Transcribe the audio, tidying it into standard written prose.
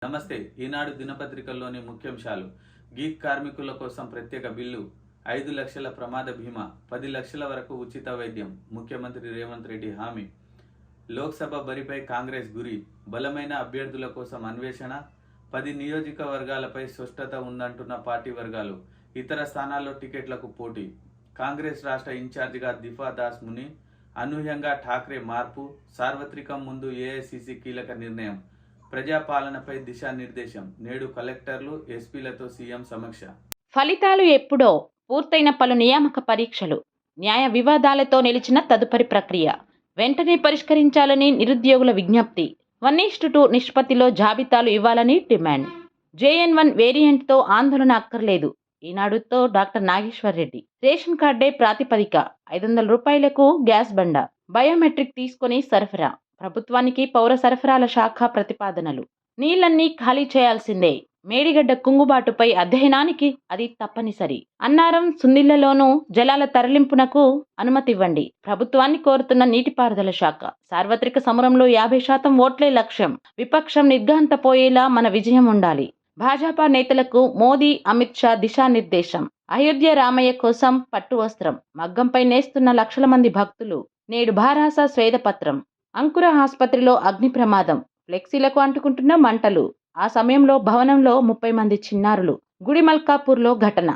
నమస్తే. ఈనాడు దినపత్రికల్లోని ముఖ్యాంశాలు. గీగ్ కార్మికుల కోసం ప్రత్యేక బిల్లు, 5 లక్షల ప్రమాద బీమా, 10 లక్షల వరకు ఉచిత వైద్యం, ముఖ్యమంత్రి రేవంత్ రెడ్డి హామీ. లోక్సభ బరిపై కాంగ్రెస్ గురి, బలమైన అభ్యర్థుల కోసం అన్వేషణ, 10 నియోజకవర్గాలపై స్పష్టత ఉందంటున్న పార్టీ వర్గాలు. ఇతర స్థానాల్లో టికెట్లకు పోటీ. కాంగ్రెస్ రాష్ట్ర ఇన్ఛార్జిగా దిఫా దాస్ ముని, అనూహ్యంగా ఠాక్రే మార్పు, సార్వత్రికం ముందు ఏఐసిసి కీలక నిర్ణయం. ప్రజాపాలనపై దిశానిర్దేశం, నేడు కలెక్టర్లు, ఎస్పీలతో సీఎం సమీక్ష. ఫలితాలు ఎప్పుడో పూర్తయిన పలు నియామక పరీక్షలు, న్యాయ వివాదాలతో నిలిచిన తదుపరి ప్రక్రియ వెంటనే పరిష్కరించాలని నిరుద్యోగుల విజ్ఞప్తి. 1:2 నిష్పత్తిలో జాబితాలు ఇవ్వాలని డిమాండ్. JN1 వేరియంట్తో ఆందోళన అక్కర్లేదు. ఈనాడుతో డాక్టర్ నాగేశ్వర్ రెడ్డి. రేషన్ కార్డే ప్రాతిపదిక, 500 రూపాయలకు గ్యాస్ బండ, బయోమెట్రిక్ తీసుకొని సరఫరా. ప్రభుత్వానికి పౌర సరఫరాల శాఖ ప్రతిపాదనలు. నీళ్లన్నీ ఖాళీ చేయాల్సిందే. మేడిగడ్డ కుంగుబాటుపై అధ్యయనానికి అది తప్పనిసరి. అన్నారం, సుందిళ్లలోనూ జలాల తరలింపునకు అనుమతివ్వండి. ప్రభుత్వాన్ని కోరుతున్న నీటిపారుదల శాఖ. సార్వత్రిక సమరంలో 50% ఓట్లే లక్ష్యం. విపక్షం నిర్ఘాంతపోయేలా మన విజయం ఉండాలి. భాజపా నేతలకు మోదీ, అమిత్ షా దిశానిర్దేశం. అయోధ్య రామయ్య కోసం పట్టు వస్త్రం, మగ్గంపై నేస్తున్న లక్షల మంది భక్తులు. నేడు భారాస స్వేదపత్రం. అంకుర ఆసుపత్రిలో అగ్ని ప్రమాదం, ఫ్లెక్సీలకు అంటుకుంటున్న మంటలు. ఆ సమయంలో భవనంలో 30 మంది చిన్నారులు. గుడిమల్కాపూర్లో ఘటన.